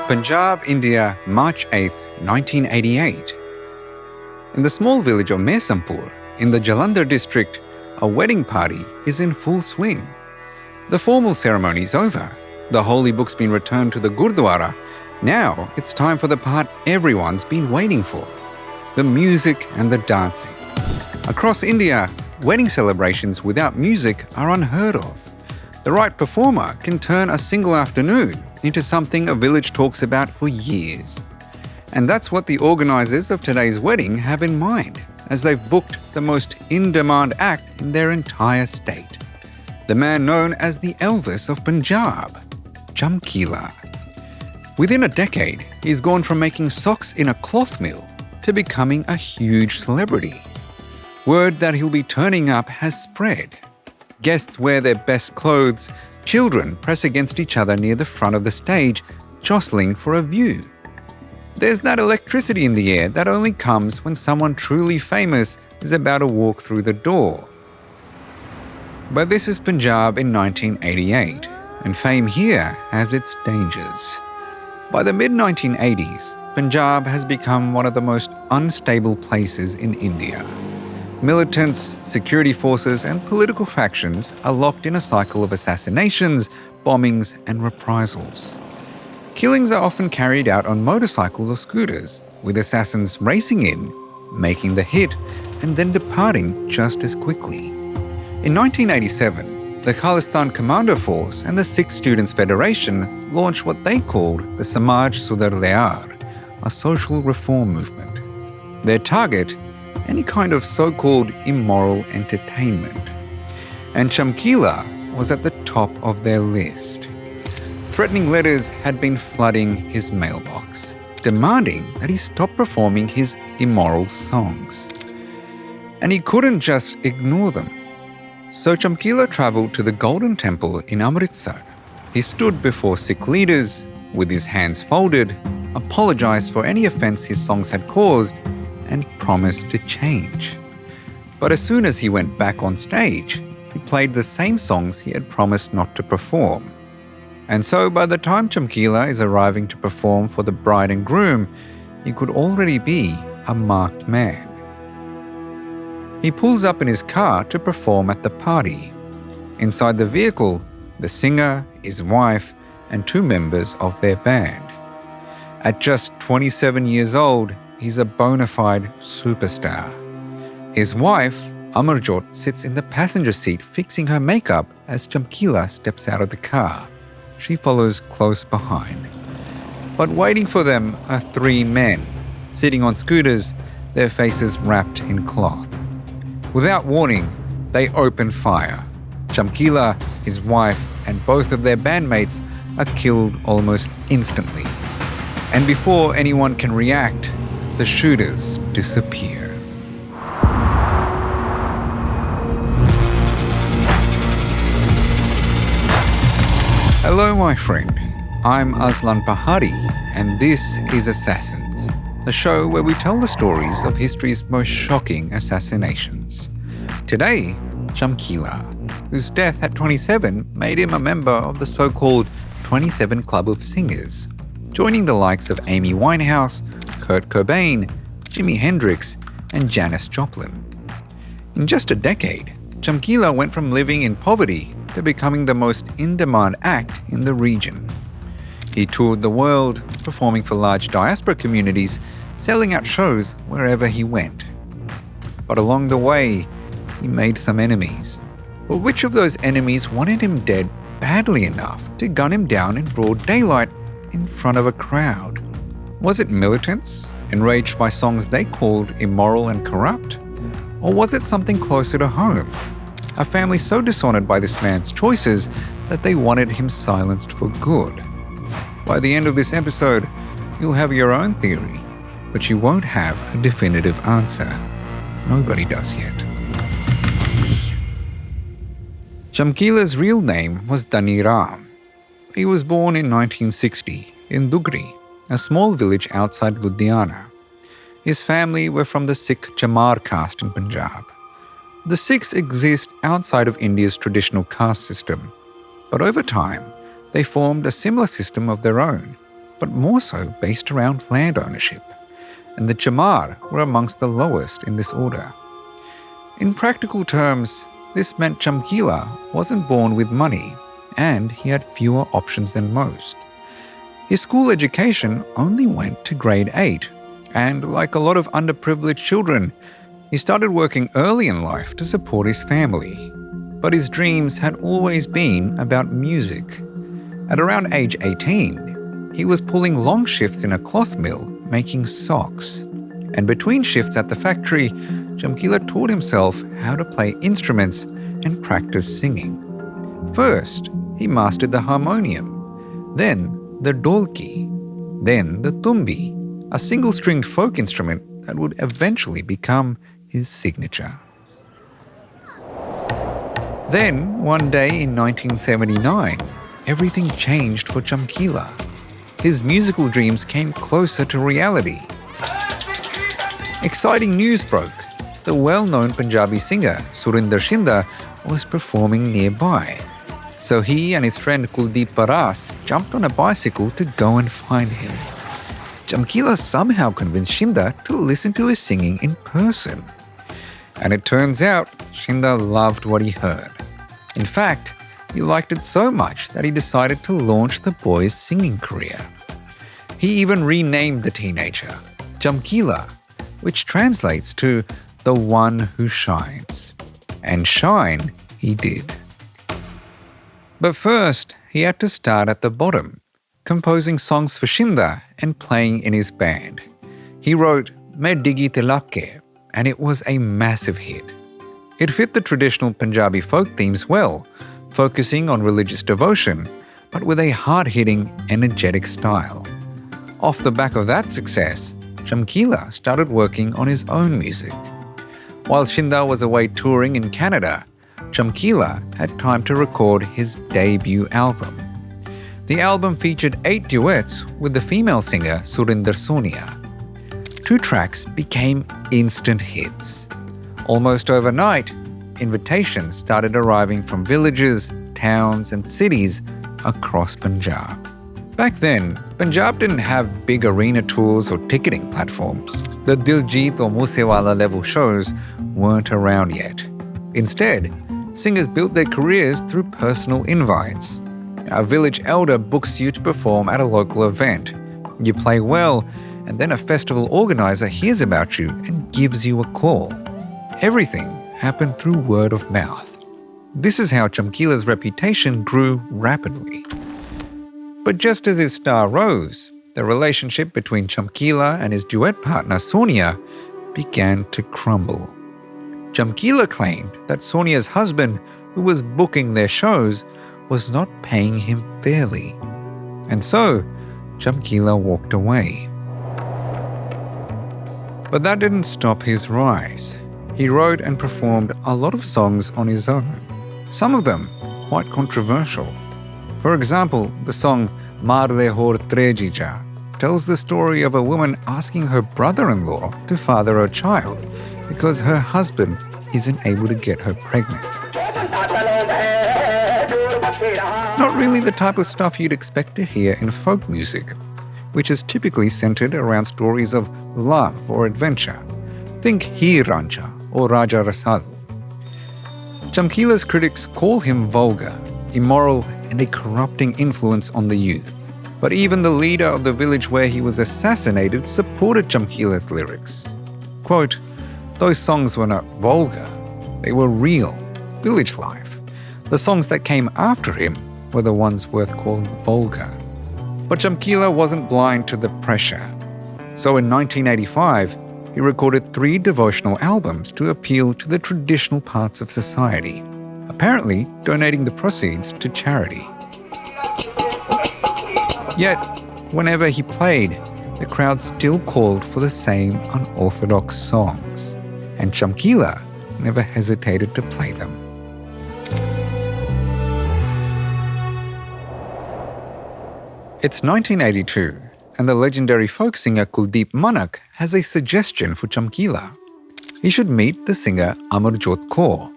Punjab, India, March 8, 1988. In the small village of Mesampur, in the Jalandhar district, a wedding party is in full swing. The formal ceremony is over. The holy book's been returned to the Gurdwara. Now it's time for the part everyone's been waiting for: the music and the dancing. Across India, wedding celebrations without music are unheard of. The right performer can turn a single afternoon into something a village talks about for years. And that's what the organisers of today's wedding have in mind, as they've booked the most in-demand act in their entire state. The man known as the Elvis of Punjab, Chamkila. Within a decade, he's gone from making socks in a cloth mill to becoming a huge celebrity. Word that he'll be turning up has spread. Guests wear their best clothes. Children press against each other near the front of the stage, jostling for a view. There's that electricity in the air that only comes when someone truly famous is about to walk through the door. But this is Punjab in 1988, and fame here has its dangers. By the mid-1980s, Punjab has become one of the most unstable places in India. Militants, security forces and political factions are locked in a cycle of assassinations, bombings and reprisals. Killings are often carried out on motorcycles or scooters, with assassins racing in, making the hit and then departing just as quickly. In 1987, the Khalistan Commando Force and the Sikh Students' Federation launched what they called the Samaj Sudhar Lehar, a social reform movement. Their target: any kind of so-called immoral entertainment. And Chamkila was at the top of their list. Threatening letters had been flooding his mailbox, demanding that he stop performing his immoral songs. And he couldn't just ignore them. So Chamkila travelled to the Golden Temple in Amritsar. He stood before Sikh leaders, with his hands folded, apologised for any offence his songs had caused, and promised to change. But as soon as he went back on stage, he played the same songs he had promised not to perform. And so by the time Chamkila is arriving to perform for the bride and groom, he could already be a marked man. He pulls up in his car to perform at the party. Inside the vehicle, the singer, his wife, and 2 members of their band. At just 27 years old, he's a bona fide superstar. His wife, Amarjot, sits in the passenger seat fixing her makeup as Chamkila steps out of the car. She follows close behind. But waiting for them are 3 men, sitting on scooters, their faces wrapped in cloth. Without warning, they open fire. Chamkila, his wife, and both of their bandmates are killed almost instantly. And before anyone can react, the shooters disappear. Hello, my friend. I'm Aslan Pahari, and this is Assassins, the show where we tell the stories of history's most shocking assassinations. Today, Chamkila, whose death at 27 made him a member of the so-called 27 Club of Singers, joining the likes of Amy Winehouse, Kurt Cobain, Jimi Hendrix, and Janis Joplin. In just a decade, Chamkila went from living in poverty to becoming the most in-demand act in the region. He toured the world, performing for large diaspora communities, selling out shows wherever he went. But along the way, he made some enemies. But which of those enemies wanted him dead badly enough to gun him down in broad daylight in front of a crowd? Was it militants, enraged by songs they called immoral and corrupt? Or was it something closer to home? A family so dishonoured by this man's choices that they wanted him silenced for good. By the end of this episode, you'll have your own theory, but you won't have a definitive answer. Nobody does yet. Chamkila's real name was Dhani Ram. He was born in 1960 in Dugri, a small village outside Ludhiana. His family were from the Sikh Chamar caste in Punjab. The Sikhs exist outside of India's traditional caste system, but over time, they formed a similar system of their own, but more so based around land ownership, and the Chamar were amongst the lowest in this order. In practical terms, this meant Chamkila wasn't born with money, and he had fewer options than most. His school education only went to grade 8, and like a lot of underprivileged children, he started working early in life to support his family. But his dreams had always been about music. At around age 18, he was pulling long shifts in a cloth mill making socks. And between shifts at the factory, Chamkila taught himself how to play instruments and practice singing. First, he mastered the harmonium, then the dolki, then the tumbi, a single-stringed folk instrument that would eventually become his signature. Then, one day in 1979, everything changed for Chamkila. His musical dreams came closer to reality. Exciting news broke. The well-known Punjabi singer Surinder Shinda was performing nearby. So he and his friend Kuldeep Paras jumped on a bicycle to go and find him. Chamkila somehow convinced Shinda to listen to his singing in person. And it turns out Shinda loved what he heard. In fact, he liked it so much that he decided to launch the boy's singing career. He even renamed the teenager Chamkila, which translates to the one who shines. And shine he did. But first, he had to start at the bottom, composing songs for Shinda and playing in his band. He wrote Main Digi Tilake, and it was a massive hit. It fit the traditional Punjabi folk themes well, focusing on religious devotion, but with a hard-hitting, energetic style. Off the back of that success, Chamkila started working on his own music. While Shinda was away touring in Canada, Chamkila had time to record his debut album. The album featured 8 duets with the female singer Surinder Sonia. 2 tracks became instant hits. Almost overnight, invitations started arriving from villages, towns and cities across Punjab. Back then, Punjab didn't have big arena tours or ticketing platforms. The Diljit or Moosewala level shows weren't around yet. Instead, singers built their careers through personal invites. A village elder books you to perform at a local event. You play well, and then a festival organizer hears about you and gives you a call. Everything happened through word of mouth. This is how Chamkila's reputation grew rapidly. But just as his star rose, the relationship between Chamkila and his duet partner Sonia began to crumble. Chamkila claimed that Sonia's husband, who was booking their shows, was not paying him fairly. And so, Chamkila walked away. But that didn't stop his rise. He wrote and performed a lot of songs on his own, some of them quite controversial. For example, the song Marle Hor Trejija tells the story of a woman asking her brother-in-law to father a child because her husband isn't able to get her pregnant. Not really the type of stuff you'd expect to hear in folk music, which is typically centered around stories of love or adventure. Think Heer Rancha or Raja Rasalu. Chamkila's critics call him vulgar, immoral, and a corrupting influence on the youth. But even the leader of the village where he was assassinated supported Chamkila's lyrics. Quote, "Those songs were not vulgar, they were real, village life. The songs that came after him were the ones worth calling vulgar." But Chamkila wasn't blind to the pressure. So in 1985, he recorded 3 devotional albums to appeal to the traditional parts of society, apparently donating the proceeds to charity. Yet, whenever he played, the crowd still called for the same unorthodox songs, and Chamkila never hesitated to play them. It's 1982, and the legendary folk singer Kuldeep Manak has a suggestion for Chamkila. He should meet the singer Amarjot Kaur.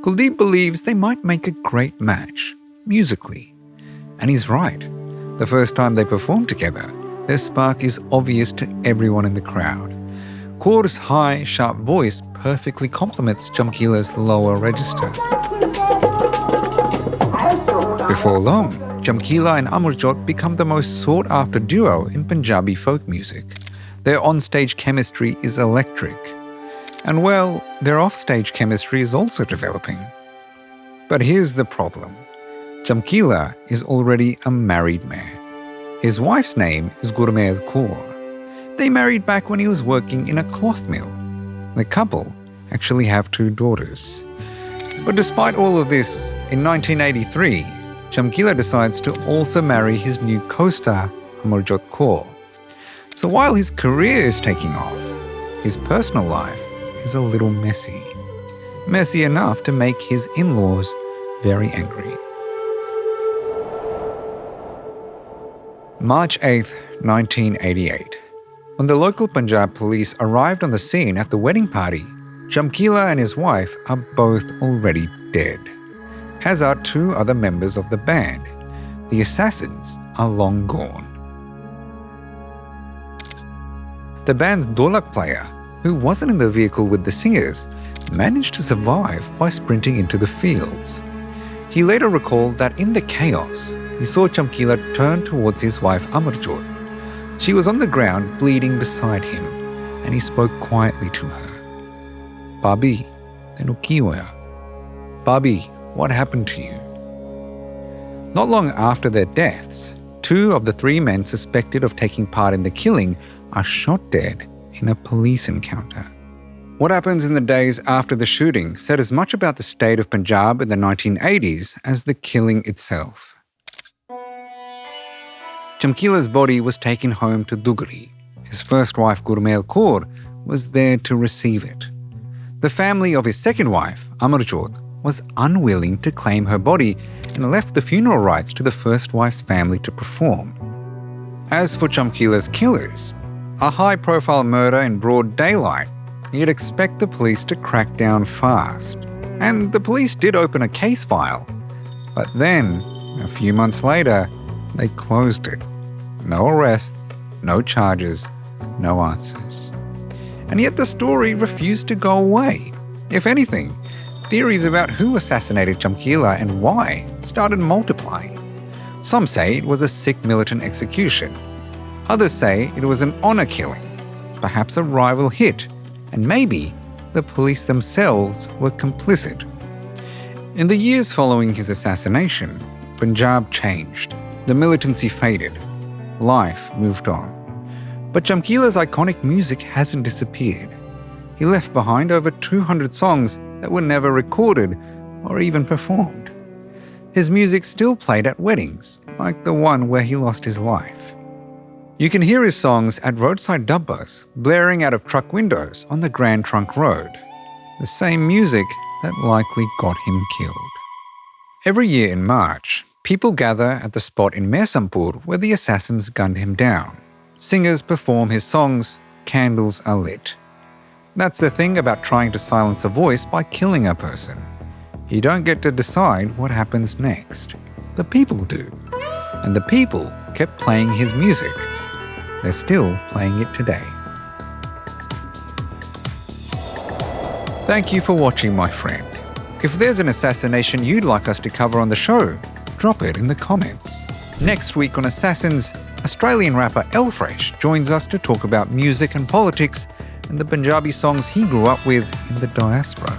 Kuldeep believes they might make a great match, musically. And he's right. The first time they performed together, Their spark is obvious to everyone in the crowd. Kaur's high, sharp voice perfectly complements Chamkila's lower register. Before long, Chamkila and Amarjot become the most sought-after duo in Punjabi folk music. Their on-stage chemistry is electric. And well, their off-stage chemistry is also developing. But here's the problem. Chamkila is already a married man. His wife's name is Amarjot Kaur. They married back when he was working in a cloth mill. The couple actually have 2 daughters. But despite all of this, in 1983, Chamkila decides to also marry his new co-star, Amarjot Kaur. So while his career is taking off, his personal life is a little messy. Messy enough to make his in-laws very angry. March 8, 1988. When the local Punjab police arrived on the scene at the wedding party, Chamkila and his wife are both already dead, as are 2 other members of the band. The assassins are long gone. The band's dholak player, who wasn't in the vehicle with the singers, managed to survive by sprinting into the fields. He later recalled that in the chaos, he saw Chamkila turn towards his wife Amarjot. She was on the ground bleeding beside him, and he spoke quietly to her. "Bhabhi, tenu ki hoya? Bhabhi, what happened to you?" Not long after their deaths, 2 of the 3 men suspected of taking part in the killing are shot dead in a police encounter. What happens in the days after the shooting said as much about the state of Punjab in the 1980s as the killing itself. Chamkila's body was taken home to Dugri. His first wife, Amarjot Kaur, was there to receive it. The family of his second wife, Amarjot, was unwilling to claim her body and left the funeral rites to the first wife's family to perform. As for Chamkila's killers, a high-profile murder in broad daylight, you'd expect the police to crack down fast. And the police did open a case file. But then, a few months later, they closed it. No arrests, no charges, no answers. And yet the story refused to go away. If anything, theories about who assassinated Chamkila and why started multiplying. Some say it was a sick militant execution. Others say it was an honour killing, perhaps a rival hit, and maybe the police themselves were complicit. In the years following his assassination, Punjab changed. The militancy faded. Life moved on. But Chamkila's iconic music hasn't disappeared. He left behind over 200 songs that were never recorded or even performed. His music still played at weddings, like the one where he lost his life. You can hear his songs at roadside dubbas blaring out of truck windows on the Grand Trunk Road, the same music that likely got him killed. Every year in March, people gather at the spot in Mehsampur where the assassins gunned him down. Singers perform his songs, candles are lit. That's the thing about trying to silence a voice by killing a person. You don't get to decide what happens next. The people do. And the people kept playing his music. They're still playing it today. Thank you for watching, my friend. If there's an assassination you'd like us to cover on the show, drop it in the comments. Next week on Assassins, Australian rapper Elfresh joins us to talk about music and politics and the Punjabi songs he grew up with in the diaspora.